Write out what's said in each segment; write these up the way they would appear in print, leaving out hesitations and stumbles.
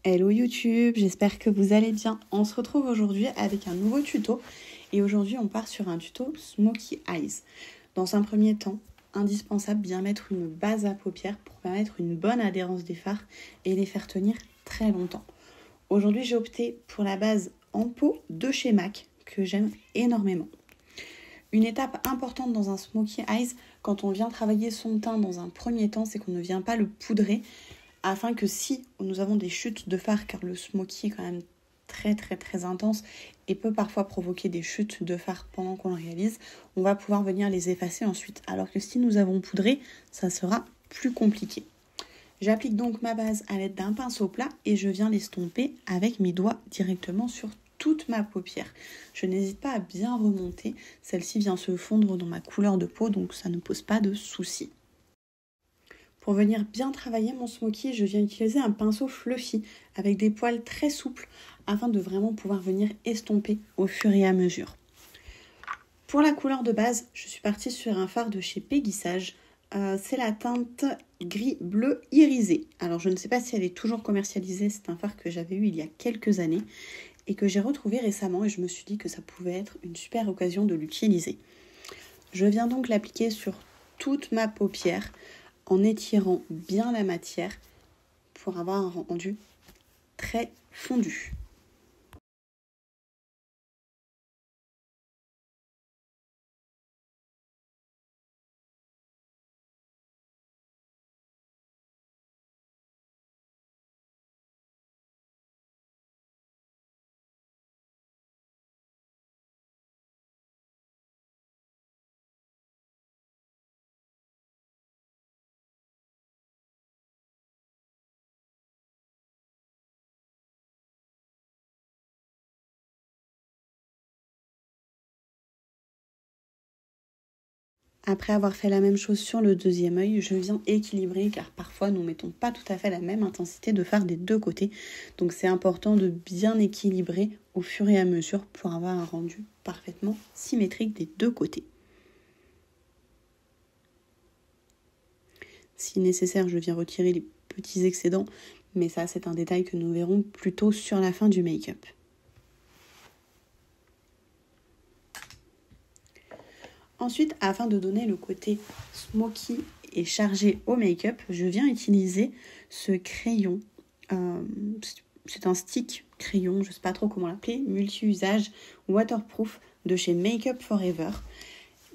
Hello YouTube, j'espère que vous allez bien. On se retrouve aujourd'hui avec un nouveau tuto et aujourd'hui on part sur un tuto Smokey Eyes. Dans un premier temps, indispensable bien mettre une base à paupières pour permettre une bonne adhérence des fards et les faire tenir très longtemps. Aujourd'hui j'ai opté pour la base en peau de chez MAC que j'aime énormément. Une étape importante dans un Smokey Eyes quand on vient travailler son teint dans un premier temps, c'est qu'on ne vient pas le poudrer, afin que si nous avons des chutes de fard, car le smoky est quand même très intense et peut parfois provoquer des chutes de fard pendant qu'on le réalise, on va pouvoir venir les effacer ensuite. Alors que si nous avons poudré, ça sera plus compliqué. J'applique donc ma base à l'aide d'un pinceau plat et je viens l'estomper avec mes doigts directement sur toute ma paupière. Je n'hésite pas à bien remonter, celle-ci vient se fondre dans ma couleur de peau, donc ça ne pose pas de soucis. Pour venir bien travailler mon smoky, je viens utiliser un pinceau fluffy avec des poils très souples afin de vraiment pouvoir venir estomper au fur et à mesure. Pour la couleur de base, je suis partie sur un fard de chez Peggy Sage. C'est la teinte gris bleu irisé. Alors je ne sais pas si elle est toujours commercialisée, c'est un fard que j'avais eu il y a quelques années et que j'ai retrouvé récemment et je me suis dit que ça pouvait être une super occasion de l'utiliser. Je viens donc l'appliquer sur toute ma paupière en étirant bien la matière pour avoir un rendu très fondu. Après avoir fait la même chose sur le deuxième œil, je viens équilibrer car parfois nous ne mettons pas tout à fait la même intensité de fard des deux côtés. Donc c'est important de bien équilibrer au fur et à mesure pour avoir un rendu parfaitement symétrique des deux côtés. Si nécessaire, je viens retirer les petits excédents, mais ça c'est un détail que nous verrons plutôt sur la fin du make-up. Ensuite, afin de donner le côté smoky et chargé au make-up, je viens utiliser ce crayon. C'est un stick crayon, je ne sais pas trop comment l'appeler, multi-usage, waterproof de chez Make Up Forever.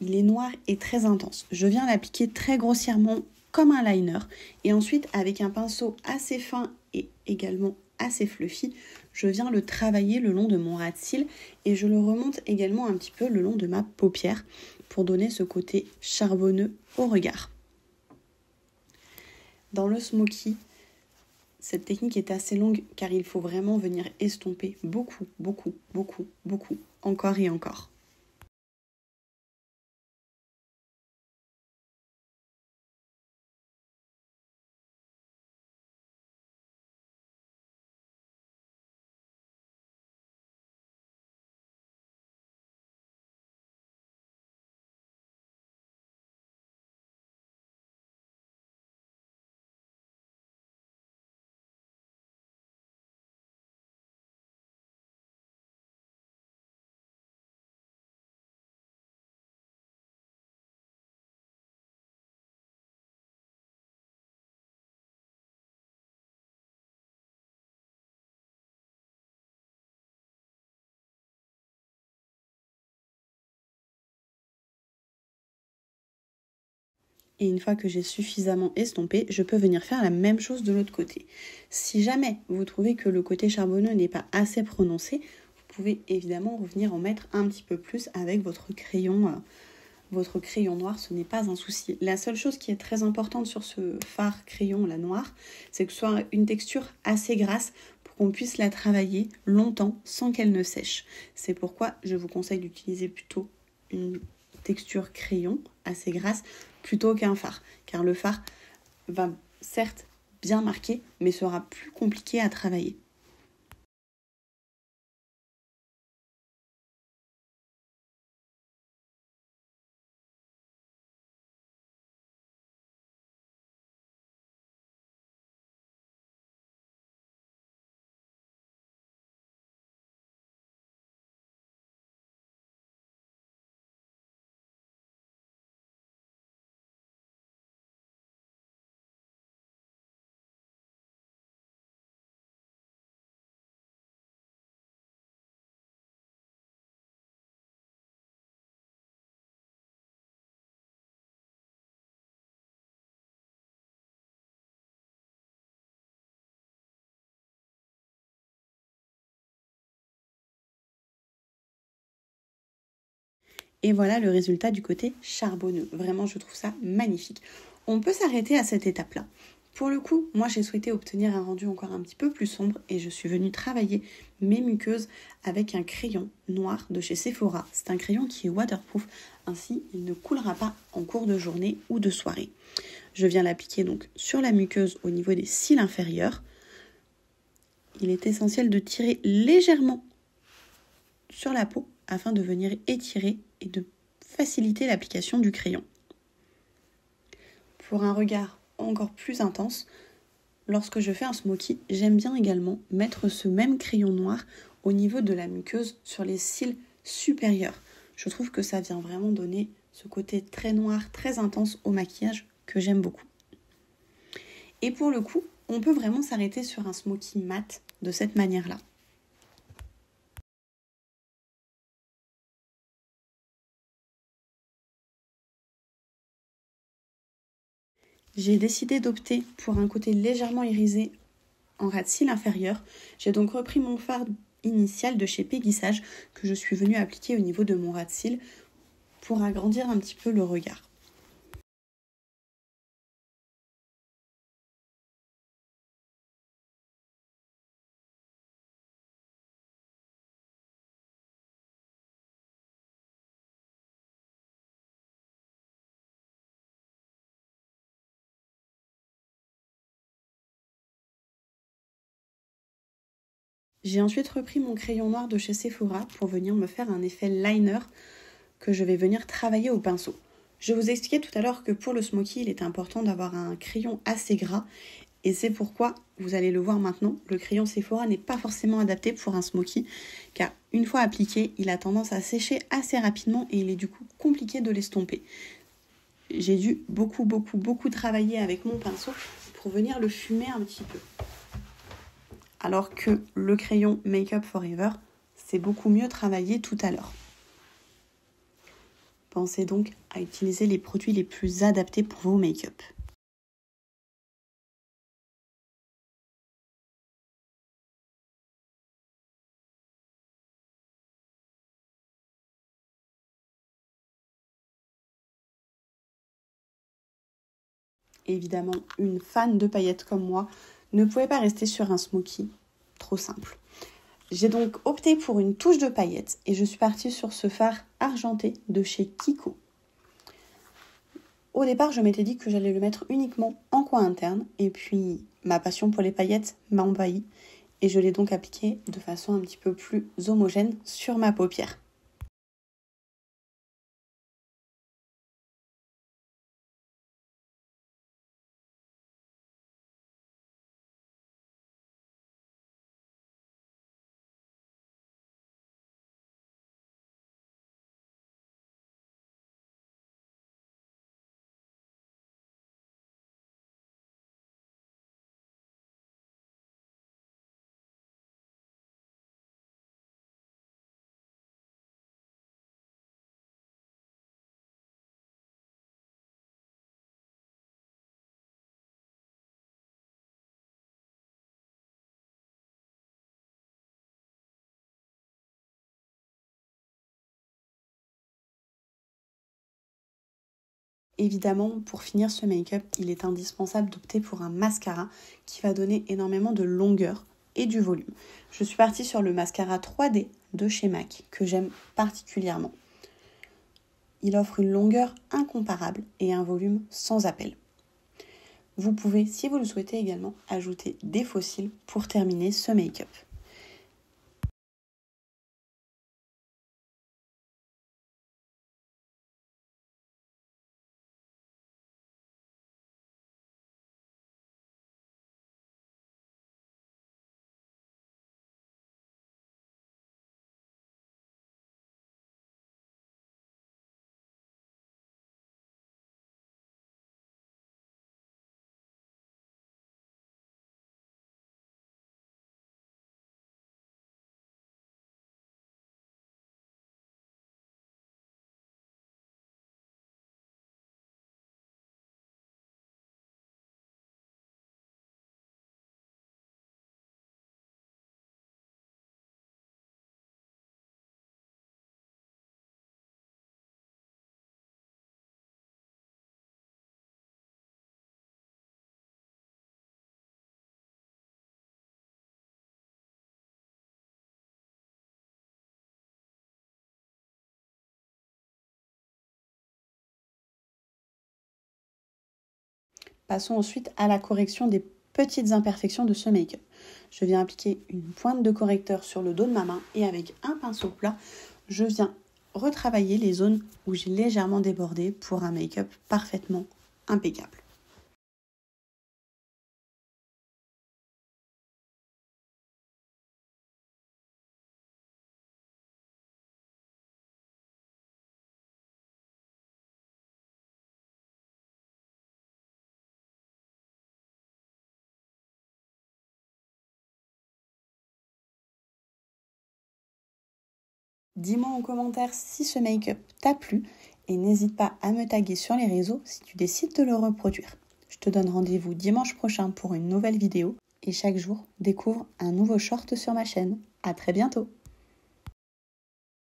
Il est noir et très intense. Je viens l'appliquer très grossièrement comme un liner et ensuite avec un pinceau assez fin et également assez fluffy, je viens le travailler le long de mon ras de cils et je le remonte également un petit peu le long de ma paupière pour donner ce côté charbonneux au regard. Dans le smoky, cette technique est assez longue car il faut vraiment venir estomper beaucoup, encore et encore. Et une fois que j'ai suffisamment estompé, je peux venir faire la même chose de l'autre côté. Si jamais vous trouvez que le côté charbonneux n'est pas assez prononcé, vous pouvez évidemment revenir en mettre un petit peu plus avec votre crayon noir, ce n'est pas un souci. La seule chose qui est très importante sur ce fard crayon là noir, c'est que ce soit une texture assez grasse pour qu'on puisse la travailler longtemps sans qu'elle ne sèche. C'est pourquoi je vous conseille d'utiliser plutôt une texture crayon assez grasse plutôt qu'un fard, car le fard va certes bien marquer mais sera plus compliqué à travailler. Et voilà le résultat du côté charbonneux. Vraiment, je trouve ça magnifique. On peut s'arrêter à cette étape-là. Pour le coup, moi j'ai souhaité obtenir un rendu encore un petit peu plus sombre et je suis venue travailler mes muqueuses avec un crayon noir de chez Sephora. C'est un crayon qui est waterproof, ainsi il ne coulera pas en cours de journée ou de soirée. Je viens l'appliquer donc sur la muqueuse au niveau des cils inférieurs. Il est essentiel de tirer légèrement sur la peau afin de venir étirer et de faciliter l'application du crayon. Pour un regard encore plus intense, lorsque je fais un smoky, j'aime bien également mettre ce même crayon noir au niveau de la muqueuse sur les cils supérieurs. Je trouve que ça vient vraiment donner ce côté très noir, très intense au maquillage que j'aime beaucoup. Et pour le coup, on peut vraiment s'arrêter sur un smoky mat de cette manière-là. J'ai décidé d'opter pour un côté légèrement irisé en ras de cils inférieur. J'ai donc repris mon fard initial de chez Peggy Sage que je suis venue appliquer au niveau de mon ras de cils pour agrandir un petit peu le regard. J'ai ensuite repris mon crayon noir de chez Sephora pour venir me faire un effet liner que je vais venir travailler au pinceau. Je vous expliquais tout à l'heure que pour le smoky, il est important d'avoir un crayon assez gras et c'est pourquoi, vous allez le voir maintenant, le crayon Sephora n'est pas forcément adapté pour un smoky car une fois appliqué, il a tendance à sécher assez rapidement et il est du coup compliqué de l'estomper. J'ai dû beaucoup travailler avec mon pinceau pour venir le fumer un petit peu. Alors que le crayon Make Up Forever, c'est beaucoup mieux travaillé tout à l'heure. Pensez donc à utiliser les produits les plus adaptés pour vos make-up. Évidemment, une fan de paillettes comme moi ne pouvait pas rester sur un smoky trop simple. J'ai donc opté pour une touche de paillettes et je suis partie sur ce fard argenté de chez Kiko. Au départ, je m'étais dit que j'allais le mettre uniquement en coin interne et puis ma passion pour les paillettes m'a envahi et je l'ai donc appliqué de façon un petit peu plus homogène sur ma paupière. Évidemment, pour finir ce make-up, il est indispensable d'opter pour un mascara qui va donner énormément de longueur et du volume. Je suis partie sur le mascara 3D de chez MAC que j'aime particulièrement. Il offre une longueur incomparable et un volume sans appel. Vous pouvez, si vous le souhaitez également, ajouter des faux cils pour terminer ce make-up. Passons ensuite à la correction des petites imperfections de ce make-up. Je viens appliquer une pointe de correcteur sur le dos de ma main et avec un pinceau plat, je viens retravailler les zones où j'ai légèrement débordé pour un make-up parfaitement impeccable. Dis-moi en commentaire si ce make-up t'a plu et n'hésite pas à me taguer sur les réseaux si tu décides de le reproduire. Je te donne rendez-vous dimanche prochain pour une nouvelle vidéo et chaque jour, découvre un nouveau short sur ma chaîne. À très bientôt!